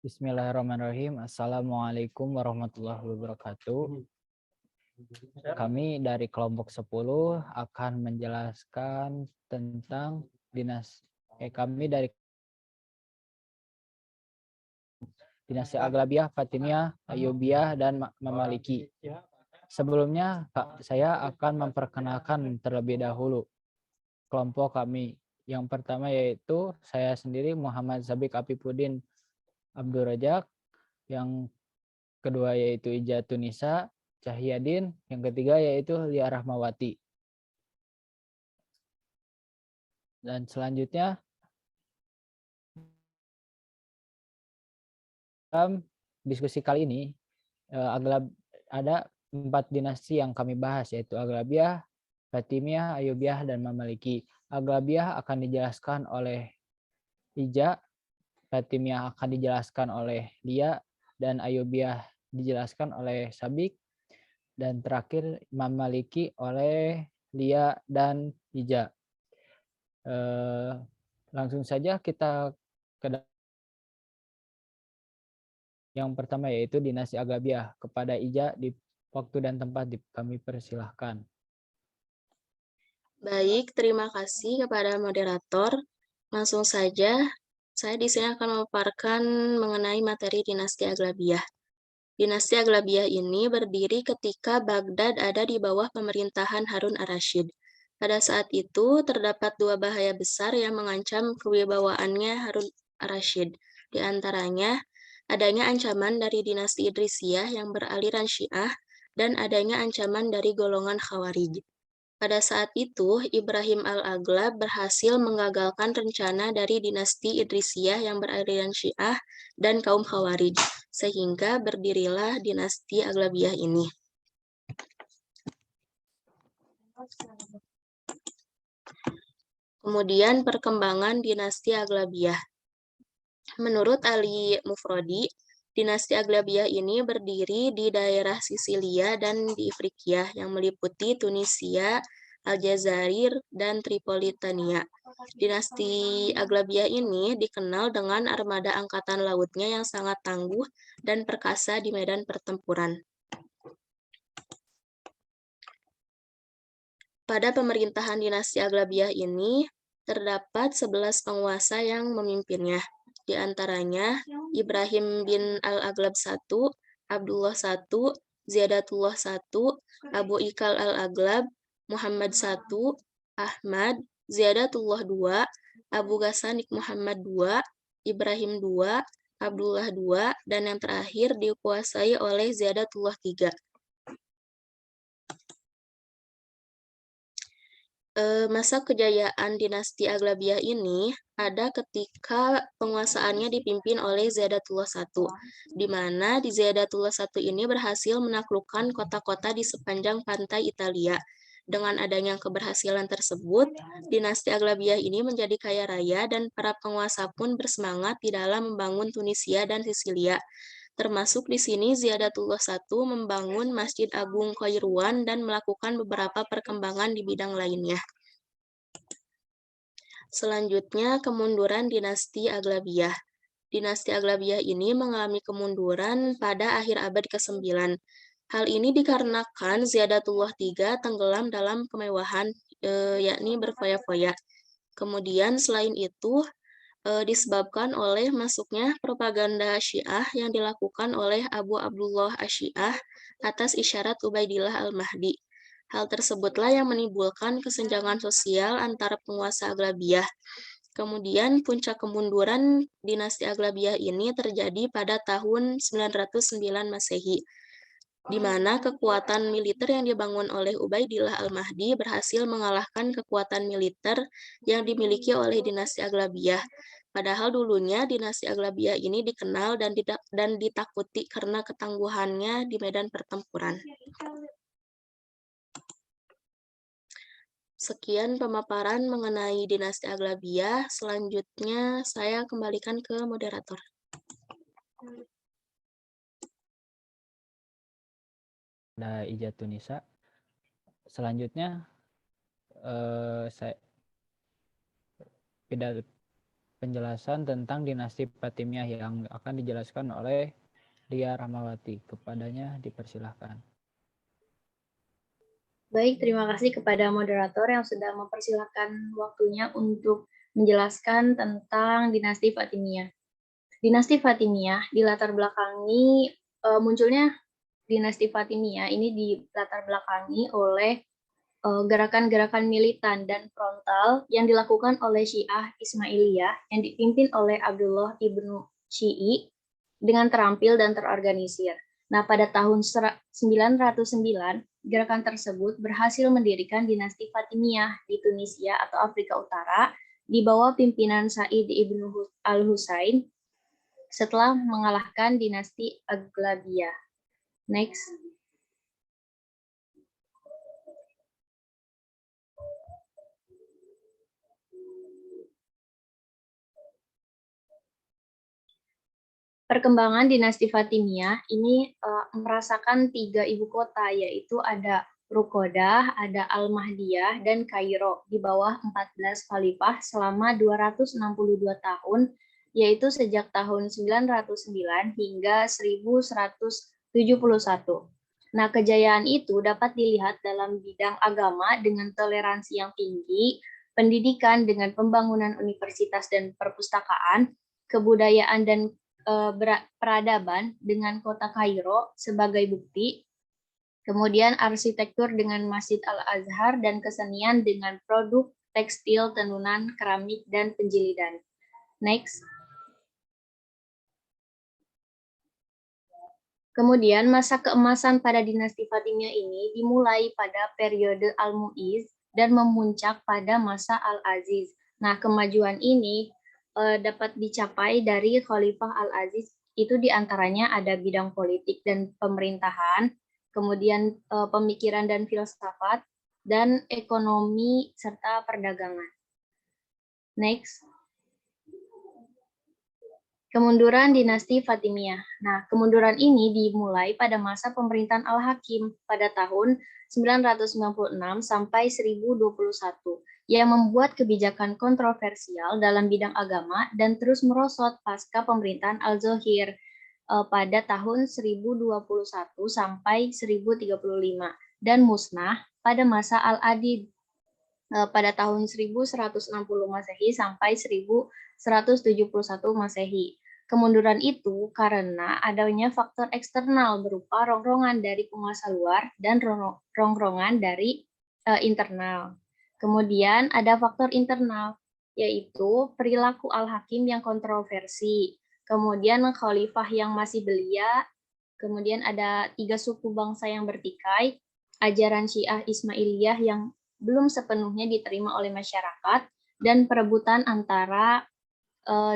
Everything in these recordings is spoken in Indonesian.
Bismillahirrahmanirrahim. Assalamualaikum warahmatullahi wabarakatuh. Kami dari kelompok 10 akan menjelaskan tentang kami dari dinasti Aghlabiyah, Fatimiyah, Ayyubiyah, dan Mamaliki. Sebelumnya, saya akan memperkenalkan terlebih dahulu kelompok kami. Yang pertama yaitu saya sendiri Muhammad Zabik Apipuddin Abdul Rajak, yang kedua yaitu Ija Tunisa Cahyadin, yang ketiga yaitu Lia Rahmawati. Dan selanjutnya dalam diskusi kali ini ada 4 dinasti yang kami bahas, yaitu Aghlabiyah, Fatimiyah, Ayyubiyah, dan Mamaliki. Aghlabiyah akan dijelaskan oleh Ija, Fatimiyah akan dijelaskan oleh Lia, dan Ayyubiyah dijelaskan oleh Sabik, dan terakhir Mamaliki oleh Lia dan Ija. Langsung saja kita ke yang pertama, yaitu dinasti Aghlabiyah. Kepada Ija di waktu dan tempat kami persilahkan. Baik, terima kasih kepada moderator. Langsung saja, saya di sini akan memaparkan mengenai materi dinasti Aghlabiyah. Dinasti Aghlabiyah ini berdiri ketika Baghdad ada di bawah pemerintahan Harun ar-Rasyid. Pada saat itu, terdapat 2 bahaya besar yang mengancam kewibawaannya Harun ar-Rasyid. Di antaranya, adanya ancaman dari dinasti Idrisiyah yang beraliran Syiah dan adanya ancaman dari golongan Khawarij. Pada saat itu, Ibrahim al-Aghlab berhasil menggagalkan rencana dari dinasti Idrisiyah yang beraliran Syiah dan kaum Khawarij, sehingga berdirilah dinasti Aghlabiyah ini. Kemudian perkembangan dinasti Aghlabiyah. Menurut Ali Mufrodi, dinasti Aghlabiyah ini berdiri di daerah Sisilia dan di Ifriqiya yang meliputi Tunisia, Aljazair, dan Tripolitania. Dinasti Aghlabiyah ini dikenal dengan armada angkatan lautnya yang sangat tangguh dan perkasa di medan pertempuran. Pada pemerintahan dinasti Aghlabiyah ini, terdapat 11 penguasa yang memimpinnya. Di antaranya Ibrahim bin al-Aghlab I, Abdullah I, Ziyadatullah I, Abu Ikal al-Aghlab, Muhammad I, Ahmad, Ziyadatullah II, Abu Ghassanik Muhammad II, Ibrahim II, Abdullah II, dan yang terakhir dikuasai oleh Ziyadatullah III. Masa kejayaan dinasti Aghlabiyah ini ada ketika penguasaannya dipimpin oleh Ziyadatullah I, di mana di Ziyadatullah I ini berhasil menaklukkan kota-kota di sepanjang pantai Italia. Dengan adanya keberhasilan tersebut, dinasti Aghlabiyah ini menjadi kaya raya dan para penguasa pun bersemangat di dalam membangun Tunisia dan Sisilia. Termasuk di sini Ziyadatullah I membangun Masjid Agung Kairuan dan melakukan beberapa perkembangan di bidang lainnya. Selanjutnya, kemunduran dinasti Aghlabiyah. Dinasti Aghlabiyah ini mengalami kemunduran pada akhir abad ke-9. Hal ini dikarenakan Ziyadatullah III tenggelam dalam kemewahan, yakni berfoya-foya. Kemudian selain itu, disebabkan oleh masuknya propaganda Syiah yang dilakukan oleh Abu Abdullah Asy-Syiah atas isyarat Ubaidillah al-Mahdi. Hal tersebutlah yang menimbulkan kesenjangan sosial antara penguasa Aghlabiyah. Kemudian puncak kemunduran dinasti Aghlabiyah ini terjadi pada tahun 909 Masehi, di mana kekuatan militer yang dibangun oleh Ubaidillah al-Mahdi berhasil mengalahkan kekuatan militer yang dimiliki oleh dinasti Aghlabiyah. Padahal dulunya dinasti Aghlabiyah ini dikenal dan ditakuti karena ketangguhannya di medan pertempuran. Sekian pemaparan mengenai dinasti Aghlabiyah. Selanjutnya saya kembalikan ke moderator. Ada Ija Tunisa. Selanjutnya saya pidato penjelasan tentang dinasti Fatimiyah yang akan dijelaskan oleh Lia Rahmawati. Kepadanya dipersilahkan. Baik, terima kasih kepada moderator yang sudah mempersilahkan waktunya untuk menjelaskan tentang dinasti Fatimiyah. Dinasti Fatimiyah dilatar belakangi munculnya dinasti Fatimiyah ini dilatar belakangi oleh gerakan-gerakan militan dan frontal yang dilakukan oleh Syiah Ismailiyah yang dipimpin oleh Abdullah ibnu Syi'i dengan terampil dan terorganisir. Nah, pada tahun 909, gerakan tersebut berhasil mendirikan dinasti Fatimiyah di Tunisia atau Afrika Utara di bawah pimpinan Said ibnu al-Husain setelah mengalahkan dinasti Aghlabiyah. Next. Perkembangan dinasti Fatimiyah ini merasakan 3 ibu kota, yaitu ada Ruqadah, ada Al-Mahdiyah, dan Kairo di bawah 14 khalifah selama 262 tahun, yaitu sejak tahun 909 hingga 1171. Nah, kejayaan itu dapat dilihat dalam bidang agama dengan toleransi yang tinggi, pendidikan dengan pembangunan universitas dan perpustakaan, kebudayaan dan peradaban dengan kota Kairo sebagai bukti, kemudian arsitektur dengan Masjid Al-Azhar, dan kesenian dengan produk tekstil, tenunan, keramik, dan penjilidan. Next. Kemudian masa keemasan pada dinasti Fatimiyah ini dimulai pada periode Al-Mu'iz dan memuncak pada masa Al-Aziz. Nah, kemajuan ini dapat dicapai dari Khalifah Al-Aziz, itu diantaranya ada bidang politik dan pemerintahan, kemudian pemikiran dan filsafat, dan ekonomi serta perdagangan. Next. Kemunduran dinasti Fatimiyah. Nah, kemunduran ini dimulai pada masa pemerintahan Al-Hakim pada tahun 996 sampai 1021 yang membuat kebijakan kontroversial dalam bidang agama dan terus merosot pasca pemerintahan Al-Zohir pada tahun 1021 sampai 1035 dan musnah pada masa Al-Adid pada tahun 1160 Masehi sampai 1171 Masehi. Kemunduran itu karena adanya faktor eksternal berupa rongrongan dari penguasa luar dan rongrongan dari internal. Kemudian ada faktor internal, yaitu perilaku Al-Hakim yang kontroversi, kemudian khalifah yang masih belia, kemudian ada 3 suku bangsa yang bertikai, ajaran Syiah Ismailiyah yang belum sepenuhnya diterima oleh masyarakat, dan perebutan antara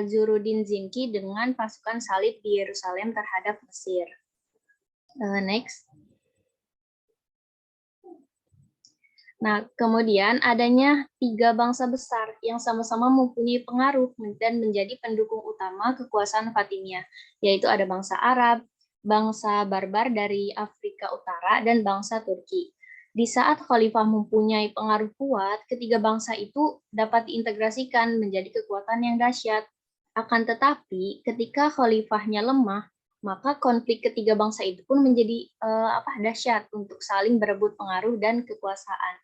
Zuruddin Zinki dengan pasukan salib di Yerusalem terhadap Mesir. Next. Nah, kemudian adanya 3 bangsa besar yang sama-sama mempunyai pengaruh dan menjadi pendukung utama kekuasaan Fatimiyah, yaitu ada bangsa Arab, bangsa Barbar dari Afrika Utara, dan bangsa Turki. Di saat khalifah mempunyai pengaruh kuat, ketiga bangsa itu dapat diintegrasikan menjadi kekuatan yang dahsyat. Akan tetapi, ketika khalifahnya lemah, maka konflik ketiga bangsa itu pun menjadi dahsyat untuk saling berebut pengaruh dan kekuasaan.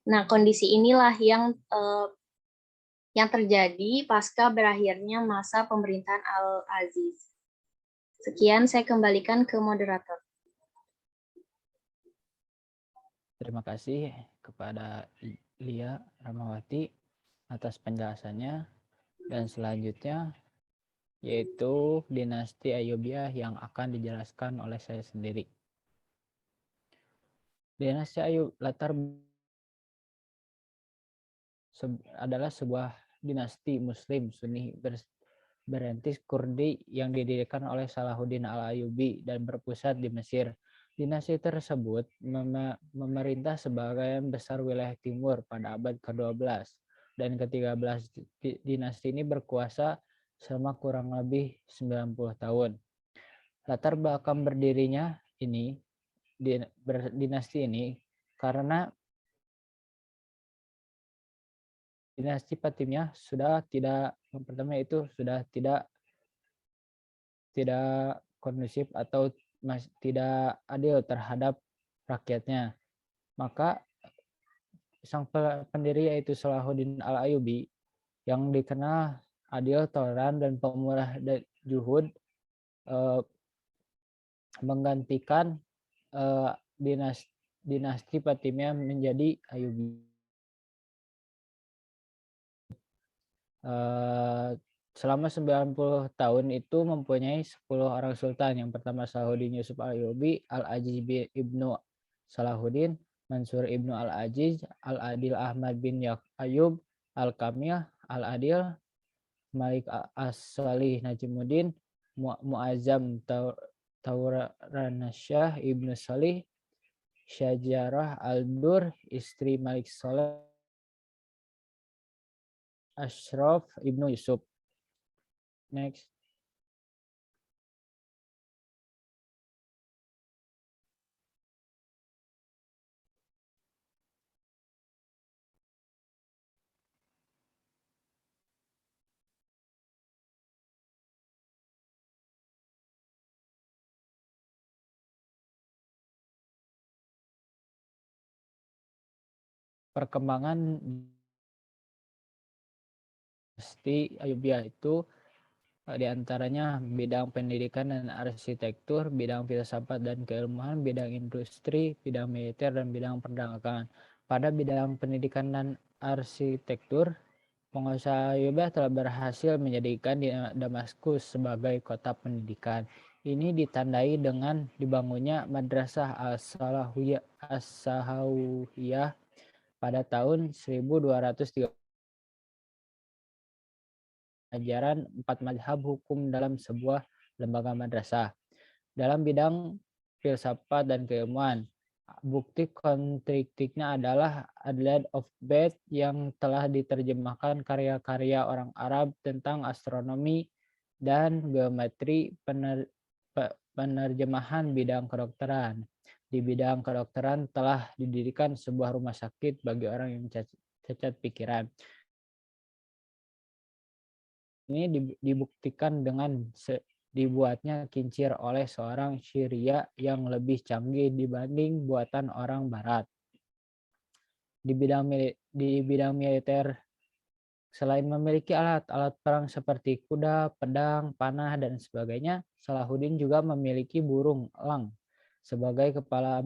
Nah, kondisi inilah yang terjadi pasca berakhirnya masa pemerintahan Al-Aziz. Sekian, saya kembalikan ke moderator. Terima kasih kepada Lia Rahmawati atas penjelasannya. Dan selanjutnya yaitu dinasti Ayyubiyah yang akan dijelaskan oleh saya sendiri. Dinasti Ayyub adalah sebuah dinasti Muslim Sunni berentis Kurdi yang didirikan oleh Salahuddin Al-Ayyubi dan berpusat di Mesir. Dinasti tersebut memerintah sebagian besar wilayah timur pada abad ke-12 dan ke-13. Dinasti ini berkuasa selama kurang lebih 90 tahun. Latar belakang berdirinya ini dinasti ini karena dinasti Fatimiyah sudah tidak, yang pertama itu sudah tidak kondusif atau tidak adil terhadap rakyatnya. Maka sang pendiri yaitu Salahuddin Al-Ayyubi yang dikenal adil, toleran, dan pemurah juhud menggantikan dinasti Fatimiyah menjadi Ayyubi. Selama 90 tahun itu mempunyai 10 orang sultan. Yang pertama Salahuddin Yusuf Al-Ayyubi, Al-Aziz ibnu Salahuddin, Mansur ibnu Al-Aziz, Al-Adil Ahmad bin Ayyub, Al-Kamil, Al-Adil, Malik As-Salih Najimuddin, Muazzam Tauranasyah ibnu Salih, Syajarah Al-Dur, istri Malik Saleh, Ashraf ibnu Yusuf. Next. Perkembangan dinasti Ayyubiyah itu diantaranya bidang pendidikan dan arsitektur, bidang filsafat dan keilmuan, bidang industri, bidang militer, dan bidang perdagangan. Pada bidang pendidikan dan arsitektur, pengusaha Ayyubiyah telah berhasil menjadikan Damaskus sebagai kota pendidikan. Ini ditandai dengan dibangunnya Madrasah As-Sahawiyah pada tahun 1230. Ajaran 4 mazhab hukum dalam sebuah lembaga madrasah. Dalam bidang filsafat dan keilmuan, bukti kontradiktifnya adalah Adlaid of Beth yang telah diterjemahkan karya-karya orang Arab tentang astronomi dan geometri, penerjemahan bidang kedokteran. Di bidang kedokteran telah didirikan sebuah rumah sakit bagi orang yang cacat pikiran. Ini dibuktikan dengan dibuatnya kincir oleh seorang Syria yang lebih canggih dibanding buatan orang Barat. Di bidang militer, selain memiliki alat-alat perang seperti kuda, pedang, panah, dan sebagainya, Salahuddin juga memiliki burung elang sebagai kepala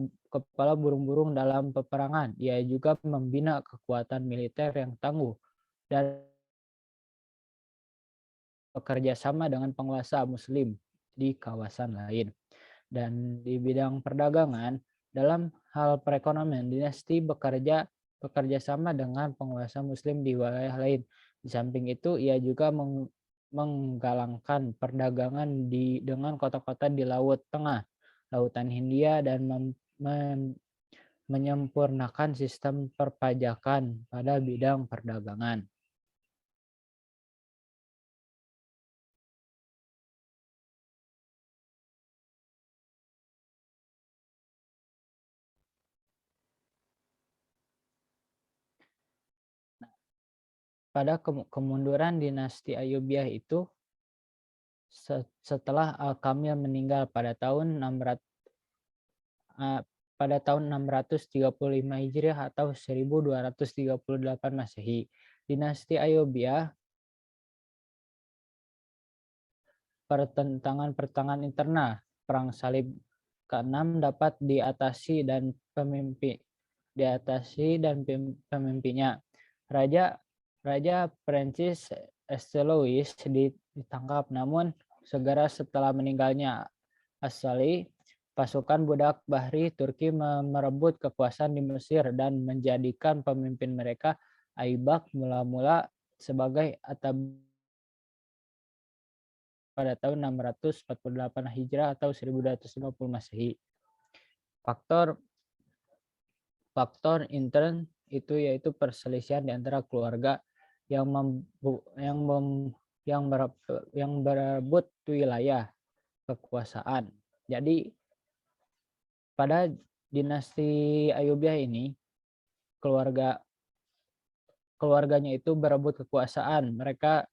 burung-burung dalam peperangan. Ia juga membina kekuatan militer yang tangguh dan bekerja sama dengan penguasa Muslim di kawasan lain. Dan di bidang perdagangan, dalam hal perekonomian, dinasti bekerja sama dengan penguasa Muslim di wilayah lain. Di samping itu, ia juga menggalangkan perdagangan dengan kota-kota di Laut Tengah, Lautan Hindia, dan menyempurnakan sistem perpajakan pada bidang perdagangan. Pada kemunduran dinasti Ayyubiyah itu setelah Al-Kamil meninggal pada tahun 635 Hijriah atau 1238 Masehi. Dinasti Ayyubiyah, pertentangan internal, perang salib ke-6 dapat diatasi dan pemimpinnya. Raja Prancis Estelois ditangkap, namun segera setelah meninggalnya As-Salih, pasukan budak Bahri Turki merebut kekuasaan di Mesir dan menjadikan pemimpin mereka Aibak mula-mula sebagai Atabak pada tahun 648 Hijrah atau 1250 Masehi. Faktor intern itu yaitu perselisihan di antara keluarga yang berebut wilayah kekuasaan. Jadi pada dinasti Ayyubiyah ini keluarga keluarganya itu berebut kekuasaan. Mereka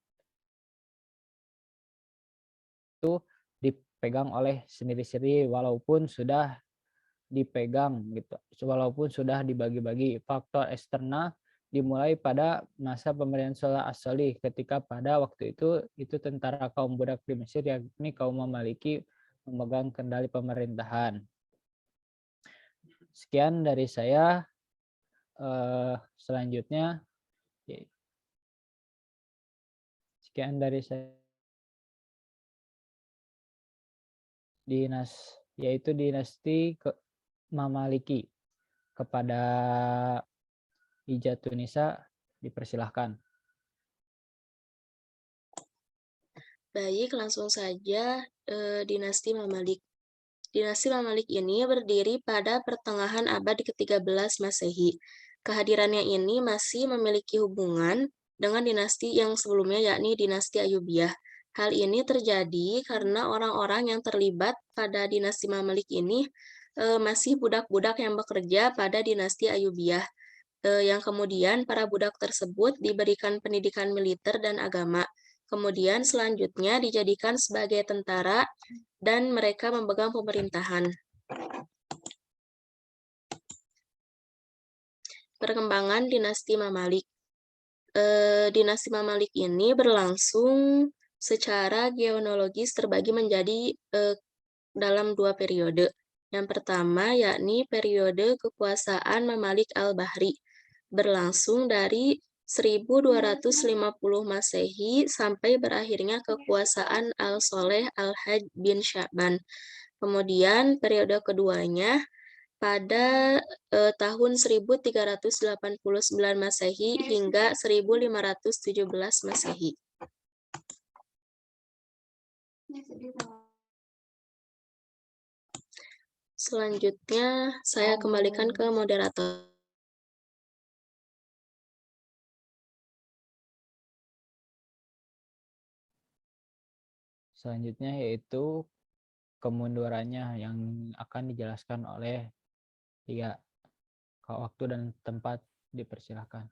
itu dipegang oleh sendiri-sendiri walaupun sudah dipegang gitu. Walaupun sudah dibagi-bagi. Faktor eksternal dimulai pada masa pemerintahan Salah as-Solih ketika pada waktu itu tentara kaum budak di Mesir yakni kaum Mamaliki memegang kendali pemerintahan. Sekian dari saya. Selanjutnya sekian dari saya. Yaitu dinasti Mamaliki. Kepada Ijatun-Nisa dipersilahkan. Baik, langsung saja dinasti Mamalik. Dinasti Mamalik ini berdiri pada pertengahan abad ke-13 Masehi. Kehadirannya ini masih memiliki hubungan dengan dinasti yang sebelumnya yakni dinasti Ayyubiyah. Hal ini terjadi karena orang-orang yang terlibat pada dinasti Mamalik ini masih budak-budak yang bekerja pada dinasti Ayyubiyah. Yang kemudian para budak tersebut diberikan pendidikan militer dan agama. Kemudian selanjutnya dijadikan sebagai tentara dan mereka memegang pemerintahan. Perkembangan dinasti Mamalik. Dinasti Mamalik ini berlangsung secara geonologis terbagi menjadi dalam 2 periode. Yang pertama yakni periode kekuasaan Mamalik al-Bahri, berlangsung dari 1250 Masehi sampai berakhirnya kekuasaan Al-Soleh Al-Hajj bin Sya'ban. Kemudian periode keduanya pada tahun 1389 Masehi hingga 1517 Masehi. Selanjutnya saya kembalikan ke moderator. Selanjutnya yaitu kemundurannya yang akan dijelaskan oleh Lia. Waktu dan tempat dipersilahkan.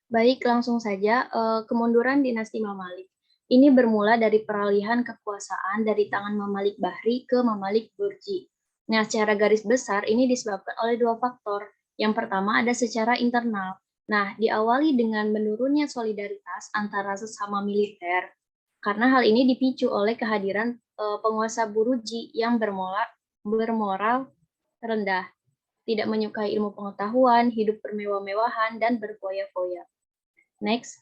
Baik, langsung saja kemunduran dinasti Mamalik. Ini bermula dari peralihan kekuasaan dari tangan Mamalik Bahri ke Mamalik Burji. Nah, secara garis besar ini disebabkan oleh 2 faktor. Yang pertama ada secara internal. Nah, diawali dengan menurunnya solidaritas antara sesama militer. Karena hal ini dipicu oleh kehadiran penguasa Buruji yang bermoral rendah, tidak menyukai ilmu pengetahuan, hidup bermewah-mewahan, dan berfoya-foya. Next.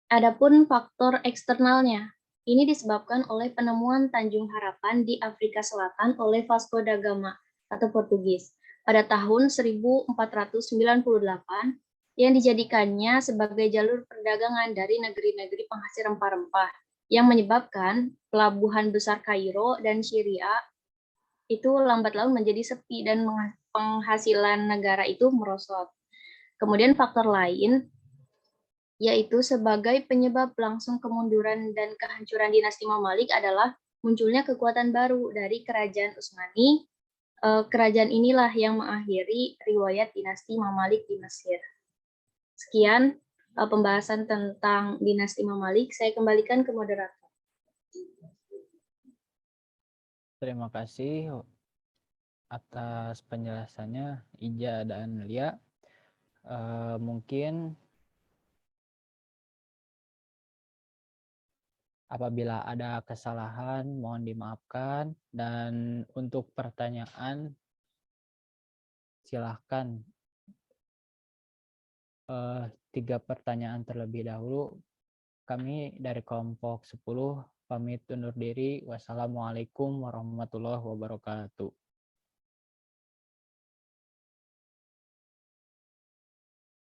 Adapun faktor eksternalnya, ini disebabkan oleh penemuan Tanjung Harapan di Afrika Selatan oleh Vasco da Gama atau Portugis pada tahun 1498 yang dijadikannya sebagai jalur perdagangan dari negeri-negeri penghasil rempah-rempah yang menyebabkan pelabuhan besar Kairo dan Syria itu lambat laun menjadi sepi dan penghasilan negara itu merosot. Kemudian faktor lain yaitu sebagai penyebab langsung kemunduran dan kehancuran dinasti Mamalik adalah munculnya kekuatan baru dari kerajaan Utsmani. Kerajaan inilah yang mengakhiri riwayat dinasti Mamalik di Mesir. Sekian pembahasan tentang dinasti Mamalik. Saya kembalikan ke moderator. Terima kasih atas penjelasannya Ija dan Lia. Mungkin apabila ada kesalahan mohon dimaafkan, dan untuk pertanyaan silahkan 3 pertanyaan terlebih dahulu. Kami dari kelompok 10 pamit undur diri. Wassalamualaikum warahmatullahi wabarakatuh.